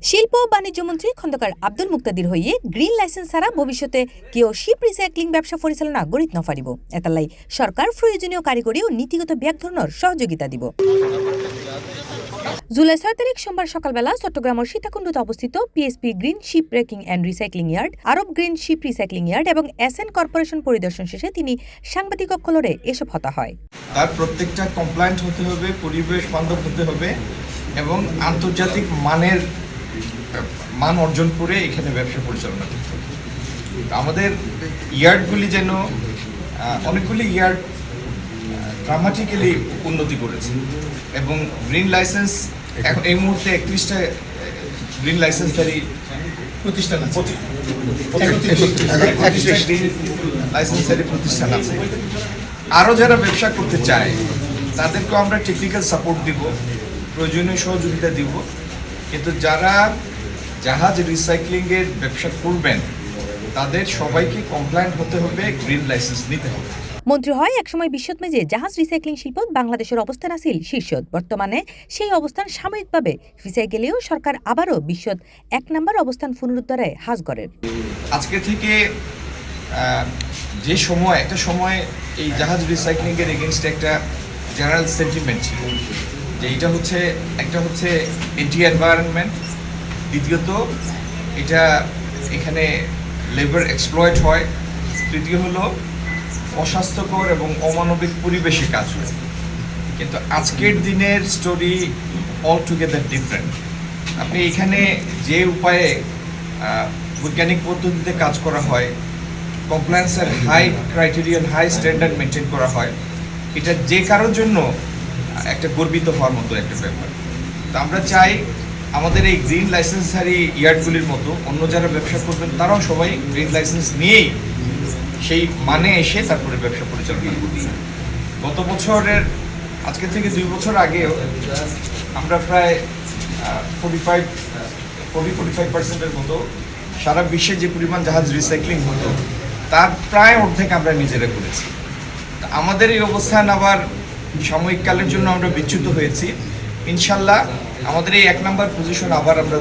শিল্প ও বাণিজ্য মন্ত্রী খন্দকার আব্দুল মুক্তাদির হইয়ে গ্রিন লাইসেন্স ছাড়া ভবিষ্যতে কেউ শিপ রিসাইক্লিং ব্যবসা পরিচালনা গড়িত নপারিব এতালাই সরকার প্রয়োজনীয় কারিগরি ও নীতিগত ব্যাগ ধরনের সহযোগিতা দিব। জুলাই 6 তারিখ সোমবার সকালবেলা চট্টগ্রামের সীতাকুণ্ডতে অবস্থিত PSP green ship breaking and recycling yard, Arab green ship recycling yard এবং এসএন কর্পোরেশন পরিদর্শন শেষে তিনি সাংবাদিক কলরে এসব হতা হয়। তার প্রত্যেকটা কমপ্লায়েন্ট হতে হবে, পরিবেশ বান্ধব হতে হবে এবং আন্তর্জাতিক মান অর্জন করে এখানে ব্যবসা পরিচালনা করতে হবে। আমাদের ইয়ার্ডগুলি যেন অনেকগুলি ইয়ার্ড ড্রামাটিক্যালি উন্নতি করেছে এবং গ্রিন লাইসেন্স এখন এই মুহূর্তে 31টা গ্রিন লাইসেন্সধারী প্রতিষ্ঠান আছে। আরও যারা ব্যবসা করতে চায় তাদেরকেও আমরা টেকনিক্যাল সাপোর্ট দিব, প্রয়োজনীয় সহযোগিতা দিব, কিন্তু যারা জাহাজ রিসাইক্লিংয়ের ব্যবসা করবেন তাদের সবাইকে কমপ্লায়েন্ট হতে হবে, গ্রিন লাইসেন্স নিতে হবে। মন্ত্রী হয় একসময় বিশ্বত মেজে জাহাজ রিসাইক্লিং শিল্প বাংলাদেশের অবস্থান আছিল শীর্ষত। বর্তমানে সেই অবস্থান সাময়িকভাবে পিছিয়ে গেলেও সরকার আবারও বিশ্বত 1 নম্বর অবস্থান পুনরুদ্ধারে হাজ করেন। আজকে থেকে একটা সময় এই জাহাজ রিসাইক্লিংয়ের এগেনস্টে একটা জেনারেল সেন্টিমেন্ট ছিল যে একটা হচ্ছে এন্টি এনভায়রনমেন্ট, দ্বিতীয়ত এখানে লেবার এক্সপ্লয়েট হয়, তৃতীয় হলো অস্বাস্থ্যকর এবং অমানবিক পরিবেশে কাজ হয়। কিন্তু আজকের দিনের স্টোরি অল টুগেদার ডিফারেন্ট। আপনি এখানে যে উপায়ে বৈজ্ঞানিক পদ্ধতিতে কাজ করা হয়, কমপ্লায়েন্সের high criterion, high standard maintain করা হয়, এটা যে কারোর জন্য একটা গর্বিত হওয়ার মতো একটা ব্যাপার। তো আমরা চাই আমাদের এই গ্রিন লাইসেন্সধারী ইয়ার্ডগুলির মতো অন্য যারা ব্যবসা করবেন তারাও সবাই গ্রিন লাইসেন্স নিয়েই সেই এসে তারপরে ব্যবসা পরিচালনা করছি। গত বছরের আজকে থেকে 2 বছর আগেও আমরা প্রায় 45% মতো সারা বিশ্বে যে পরিমাণ জাহাজ রিসাইক্লিং হতো তার প্রায় অর্ধেক আমরা নিজেরা করেছি। আমাদের এই অবস্থান আবার সাময়িককালের জন্য আমরা বিচ্যুত হয়েছি। ইনশাল্লাহ আমাদের এই 1 নম্বর পজিশন আবার আমরা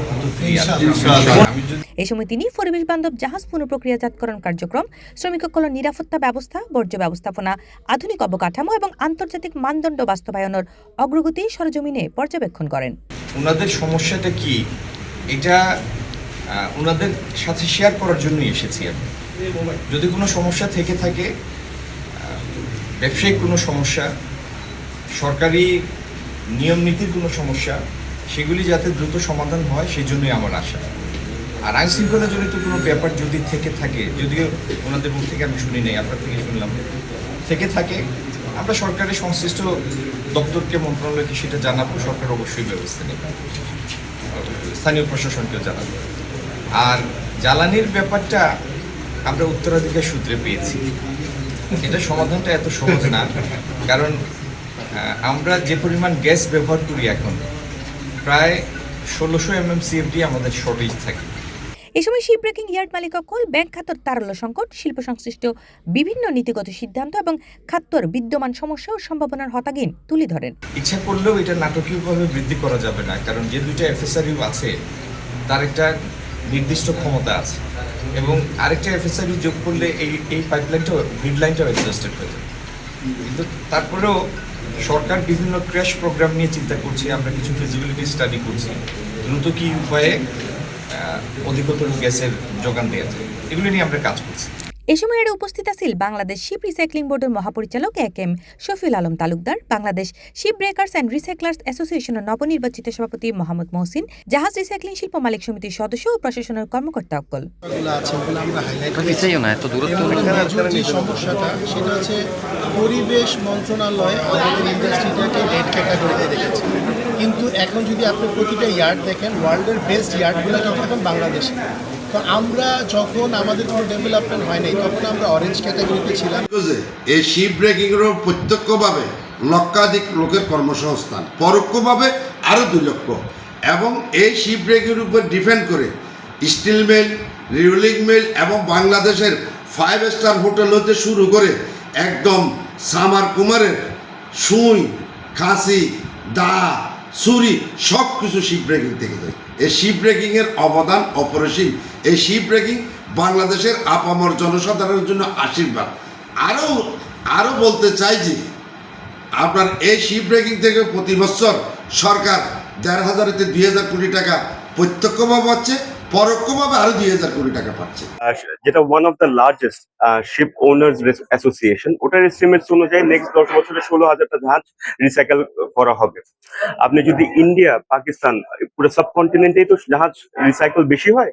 এই সময় তিনি পরিবেশ বান্ধব জাহাজ পুনঃপ্রক্রিয়াজাতকরণ কার্যক্রম, শ্রমিক কল্যাণ নিরাপত্তা ব্যবস্থা, বর্জ্য ব্যবস্থাপনা, আধুনিক অবকাঠামো এবং আন্তর্জাতিক মানদণ্ড বাস্তবায়নের অগ্রগতি সরজমিনে পর্যবেক্ষণ করেন। ওনাদের সমস্যাটা কি এটা ওনাদের সাথে শেয়ার করার জন্যই এসেছি আমি। যদি কোনো সমস্যা থেকে থাকে, ব্যবসায়িক কোনো সমস্যা, সরকারি নিয়ম নীতির কোনো সমস্যা, সেগুলি যাতে দ্রুত সমাধান হয় সেই জন্যই আমার আশা। আর আইন শৃঙ্খলা জনিত কোনো ব্যাপার যদি থেকে থাকে, যদিও ওনাদের মুখ থেকে আমি শুনি নাই, আপনার থেকে শুনলাম, থেকে থাকে, আমরা সরকারের সংশ্লিষ্ট দপ্তরকে, মন্ত্রণালয়কে সেটা জানাবো। সরকার অবশ্যই ব্যবস্থা নেবে, স্থানীয় প্রশাসনকেও জানাবো। আর জ্বালানির ব্যাপারটা আমরা উত্তরাধিকার সূত্রে পেয়েছি, এটা সমাধানটা এত সহজ না, কারণ আমরা যে পরিমাণ গ্যাস ব্যবহার করি এখন প্রায় 1600 MMCFD আমাদের শর্টেজ থাকে। এই সময় শিপ ব্রেকিং ইয়ার্ড মালিকসকল ব্যাংক খাতর তারল্য সংকট, শিল্প সংশ্লিষ্ট বিভিন্ন নীতিগত সিদ্ধান্ত এবং খাতর বিদ্যমান সমস্যা ও সম্ভাবনার হতাগিন তুলে ধরেন। ইচ্ছা করলেও এটা নাটকীয়ভাবে বৃদ্ধি করা যাবে না, কারণ যে 2টা FSRU আছে তার একটা নির্দিষ্ট ক্ষমতা আছে এবং আরেকটা FSRU যোগ করলে এই পাইপলাইনটাও, গ্রিড লাইনটাও এক্সস্টেড হয়ে যাবে। কিন্তু তারপরেও সরকার বিভিন্ন ক্র্যাশ প্রোগ্রাম নিয়ে চিন্তা করছে, আমরা কিছু ফিজিবিলিটি স্টাডি করছি, দ্রুত কি উপায়ে অধিকতর গ্যাসের যোগান দেওয়া যায়, এগুলো নিয়ে আমরা কাজ করছি। এ সময় এর উপস্থিত আছেন বাংলাদেশ শিপ রিসাইক্লিং বোর্ডের মহাপরিচালক AK Shafiul Alam Talukdar, Bangladesh ship breakers and recyclers অ্যাসোসিয়েশনের নবনির্বাচিত সভাপতি মোহাম্মদ মহসিন, জাহাজ রিসাইক্লিং শিল্প মালিক সমিতির সদস্য ও প্রশাসনের কর্মকর্তা অকল। সমস্যাটা সেটা হচ্ছে পরিবেশ মন্ত্রণালয় আমাদের ইন্ডাস্ট্রিটাকে রেড ক্যাটাগরিতে রেখেছে, কিন্তু এখন যদি আপনি প্রতিটা ইয়ার্ড দেখেন, ওয়ার্ল্ডের বেস্ট ইয়ার্ডগুলো কিন্তু এখন বাংলাদেশে। তো আমরা যখন আমাদের কোনো ডেভেলপমেন্ট হয় নাই তখন আমরা অরেঞ্জ ক্যাটাগরিতে ছিলাম। এই শিপ ব্রেকিংয়ের প্রত্যক্ষভাবে লক্ষাধিক লোকের কর্মসংস্থান, পরোক্ষভাবে আরও 2 লক্ষ, এবং এই শিপ ব্রেকের উপর ডিপেন্ড করে স্টিল মিল, রিউলিং মিল এবং বাংলাদেশের 5 স্টার হোটেল হতে শুরু করে একদম সামার কুমারের সুই, খাসি, দা, চুরি সব কিছু শিপ ব্রেকিং থেকে যায়। এই শিপ ব্রেকিংয়ের অবদান অপরিসীম। এই শিপ ব্রেকিং বাংলাদেশের আপামর জনসাধারণের জন্য আশীর্বাদ। আরও বলতে চাই যে আপনার এই শিপ ব্রেকিং থেকে প্রতি বছর সরকার 1,500 থেকে 2,000 কোটি টাকা প্রত্যক্ষভাবে পাচ্ছে, পরোক্ষভাবে আরও 2,000 কোটি টাকা পাচ্ছে। যেটা one of the largest ship owners association, ওটার এস্টিমেটস অনুযায়ী নেক্সট 10 বছরে 16,000টা জাহাজ রিসাইকেল করা হবে। আপনি যদি ইন্ডিয়া, পাকিস্তান, পুরো সাবকন্টিনেন্টেই তো জাহাজ রিসাইকেল বেশি হয়,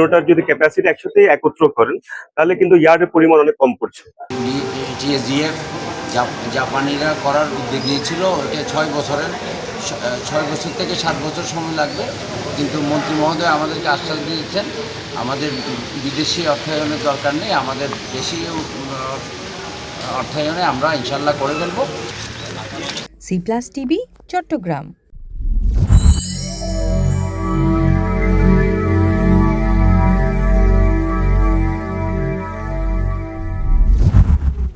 ওটার যদি ক্যাপাসিটি একসাথে একত্র করেন তাহলে কিন্তু ইয়ার্ডের পরিমাণ অনেক কম পড়ছে। টিএসডিএফ জাপানিরা করার উদ্যোগ নিয়েছিল, এটা 6 বছর থেকে 7 বছর সময় লাগবে, কিন্তু মন্ত্রী মহোদয় আমাদেরকে আশ্বাস দিয়েছেন আমাদের বিদেশি অর্থায়নের দরকার নেই, আমাদের দেশি অর্থায়নে আমরা ইনশাল্লাহ করে ফেলব। C+ TV, Chittagong.